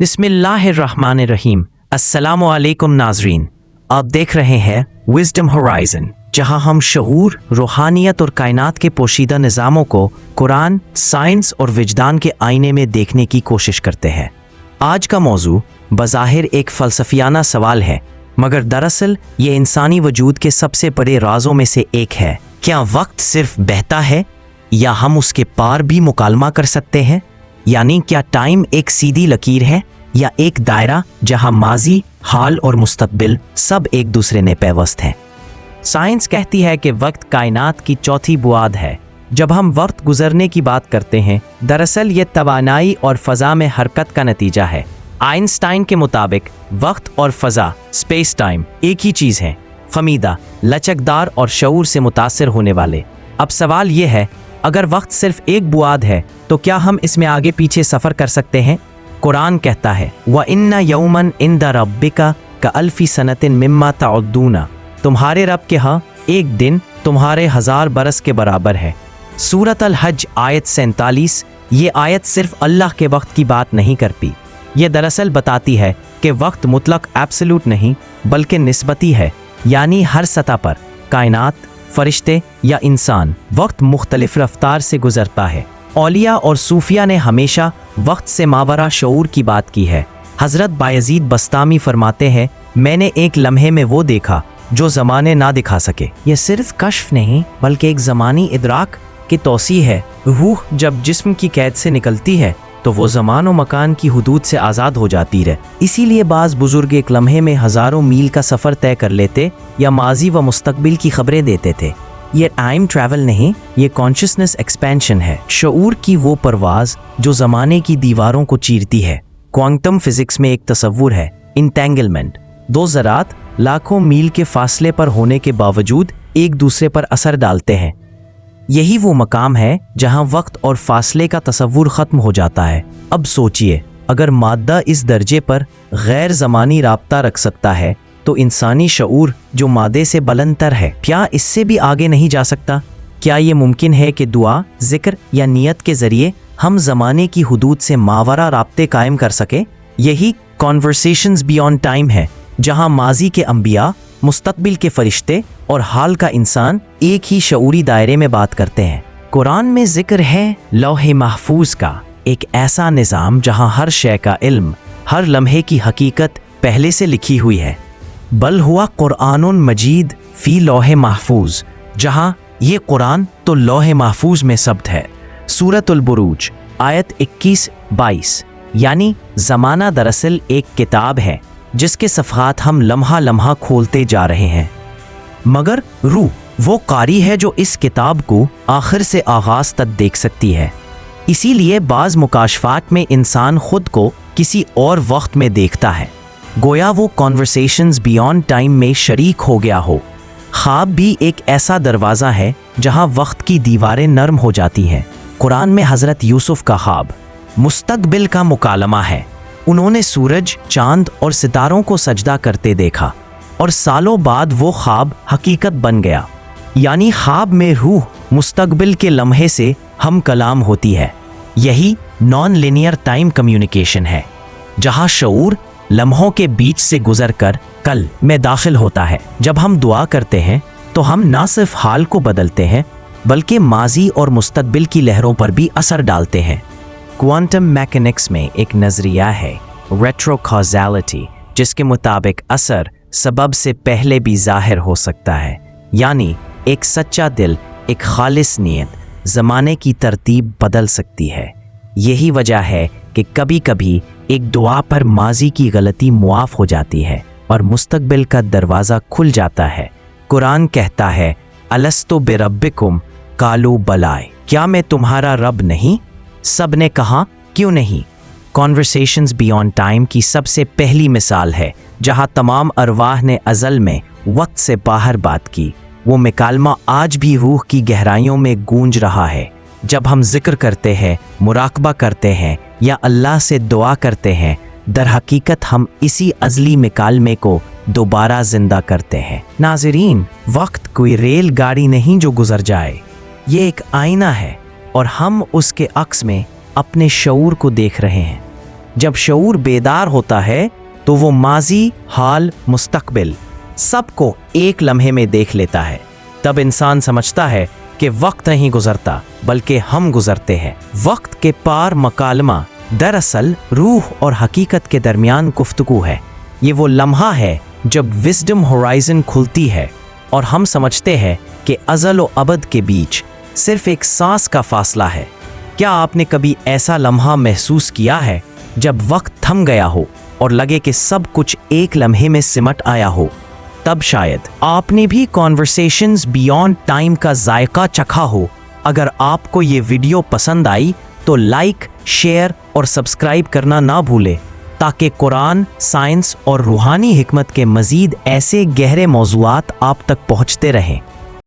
बिस्मिल्लाहिर्रहमानिर्रहीम। अस्सलामु अलैकुम नाज़रीन, आप देख रहे हैं विज़डम होराइज़न, जहां हम शऊर, रूहानियत और कायनात के पोशीदा निज़ामों को कुरान, साइंस और विजदान के आईने में देखने की कोशिश करते हैं। आज का मौजू बज़ाहिर एक फ़लसफ़ियाना सवाल है, मगर दरअसल ये इंसानी वजूद के सबसे बड़े राज़ों में से एक है। क्या वक्त सिर्फ बहता है या हम उसके पार भी मुकालमा कर सकते हैं? यानी क्या टाइम एक सीधी लकीर है या एक दायरा जहां माजी, हाल और मुस्तकबिल सब एक दूसरे में पेवस्त हैं? साइंस कहती है कि वक्त कायनात की चौथी बुआद है। जब हम वक्त गुजरने की बात करते हैं, दरअसल ये तवानाई और फ़ज़ा में हरकत का नतीजा है। आइंस्टाइन के मुताबिक वक्त और फ़ज़ा, स्पेस टाइम, एक ही चीज़ है, ख़मीदा, लचकदार और शऊर से मुतासिर होने वाले। अब सवाल ये है, अगर वक्त सिर्फ एक बुआद है तो क्या हम इसमें आगे पीछे सफ़र कर सकते हैं? कुरान कहता है, व इन्ना यौमन इंदा रब्बिका का अल्फी सनतिन मिम्मा तउद्दूना, तुम्हारे रब के यहाँ एक दिन तुम्हारे 1000 बरस के बराबर है। सूरत अल हज आयत 47। ये आयत सिर्फ अल्लाह के वक्त की बात नहीं करती, ये दरअसल बताती है कि वक्त मुतलक एब्सोल्यूट नहीं बल्कि निस्बती है, यानी हर सतह पर कायनात, फरिश्ते या इंसान वक्त मुख्तलिफ रफ्तार से गुजरता है। औलिया और सूफिया ने हमेशा वक्त से मावरा शऊर की बात की है। हज़रत बायज़ीद बस्तामी फरमाते हैं, मैंने एक लम्हे में वो देखा जो ज़माने ना दिखा सके। ये सिर्फ कश्फ नहीं बल्कि एक ज़मानी इदराक की तौसी है। रूह जब जिस्म की कैद से निकलती है तो वो ज़मान व मकान की हुदूद से आज़ाद हो जाती है। इसीलिए बाज़ बुज़ुर्ग एक लम्हे में हज़ारों मील का सफ़र तय कर लेते या माजी व मुस्तकबिल की खबरें देते थे। ये टाइम ट्रैवल नहीं, ये कॉन्शियसनेस एक्सपेंशन है, शऊर की वो परवाज़ जो ज़माने की दीवारों को चीरती है। क्वांटम फिज़िक्स में एक तसव्वुर है, इंटेंगलमेंट। दो ज़रात लाखों मील के फासले पर होने के बावजूद एक दूसरे पर असर डालते हैं। यही वो मकाम है जहां वक्त और फासले का तसव्वुर ख़त्म हो जाता है। अब सोचिए, अगर मादा इस दर्जे पर गैर ज़मानी राब्ता रख सकता है तो इंसानी शऊर जो मादे से बुलंदतर है, क्या इससे भी आगे नहीं जा सकता? क्या ये मुमकिन है कि दुआ, ज़िक्र या नियत के ज़रिए हम ज़माने की हुदूद से मावरा राब्ते कायम कर सके? यही कॉन्वर्सेशंस बियॉन्ड टाइम है, जहां माजी के अंबिया, मुस्तकबिल के फरिश्ते और हाल का इंसान एक ही शऊरी दायरे में बात करते हैं। कुरान में जिक्र है लौहे महफूज का, एक ऐसा निज़ाम जहां हर शय का इल्म, हर लम्हे की हकीकत पहले से लिखी हुई है। बल हुआ कुरानुन मजीद फ़ी लौहे महफूज, जहां ये कुरान तो लौहे महफूज में सब्त है। सूरतुल बुरूज आयत 21-22। यानी ज़माना दरअसल एक किताब है जिसके सफ़हात हम लम्हा लम्हा खोलते जा रहे हैं, मगर रूह वो कारी है जो इस किताब को आखिर से आगाज़ तक देख सकती है। इसीलिए बाज़ मुकाशफात में इंसान खुद को किसी और वक्त में देखता है, गोया वो कॉन्वर्सेशंस बियॉन्ड टाइम में शरीक हो गया हो। ख्वाब भी एक ऐसा दरवाज़ा है जहां वक्त की दीवारें नरम हो जाती हैं। कुरान में हज़रत यूसुफ का ख्वाब मुस्तकबिल का मुकालमा है। उन्होंने सूरज, चांद और सितारों को सजदा करते देखा और सालों बाद वो ख्वाब हकीकत बन गया। यानी ख्वाब में रूह मुस्तकबिल के लम्हे से हम कलाम होती है। यही नॉन लिनियर टाइम कम्युनिकेशन है, जहां शऊर लम्हों के बीच से गुजर कर कल में दाखिल होता है। जब हम दुआ करते हैं तो हम ना सिर्फ हाल को बदलते हैं बल्कि माजी और मुस्तकबिल की लहरों पर भी असर डालते हैं। क्वांटम मैकेनिक्स में एक नज़रिया है रेट्रोकॉज़ैलिटी, जिसके मुताबिक असर सबब से पहले भी ज़ाहिर हो सकता है। यानी एक सच्चा दिल, एक खालिस नियत ज़माने की तरतीब बदल सकती है। यही वजह है कि कभी कभी एक दुआ पर माजी की गलती मुआफ़ हो जाती है और मुस्तकबिल का दरवाज़ा खुल जाता है। कुरान कहता है, अलस्तु बिरब्बिकुम कालू बलाए, क्या मैं तुम्हारा रब नहीं? सब ने कहा, क्यों नहीं? कॉन्वर्सेशंस बियॉन्ड टाइम की सबसे पहली मिसाल है जहां तमाम अरवाह ने अज़ल में वक्त से बाहर बात की। वो मिकालमा आज भी रूह की गहराइयों में गूंज रहा है। जब हम जिक्र करते हैं, मुराकबा करते हैं या अल्लाह से दुआ करते हैं, दर हकीकत हम इसी अज़ली मिकालमे को दोबारा जिंदा करते हैं। नाज़रीन, वक्त कोई रेल गाड़ी नहीं जो गुजर जाए, ये एक आईना है और हम उसके अक्स में अपने शऊर को देख रहे हैं। जब शऊर बेदार होता है तो वो माजी, हाल, मुस्तकबिल सबको एक लम्हे में देख लेता है। तब इंसान समझता है कि वक्त नहीं गुजरता बल्कि हम गुजरते हैं। वक्त के पार मकालमा दरअसल रूह और हकीकत के दरमियान गुफ्तगू है। ये वो लम्हा है जब विजडम होराइजन खुलती है और हम समझते हैं कि अज़ल व अबद के बीच सिर्फ एक सांस का फासला है। क्या आपने कभी ऐसा लम्हा महसूस किया है जब वक्त थम गया हो और लगे कि सब कुछ एक लम्हे में सिमट आया हो? तब शायद आपने भी कॉन्वर्सेशंस बियॉन्ड टाइम का जायका चखा हो। अगर आपको ये वीडियो पसंद आई तो लाइक, शेयर और सब्सक्राइब करना ना भूलें ताकि कुरान, साइंस और रूहानी हिकमत के मज़ीद ऐसे गहरे मौज़ूआत आप तक पहुँचते रहें।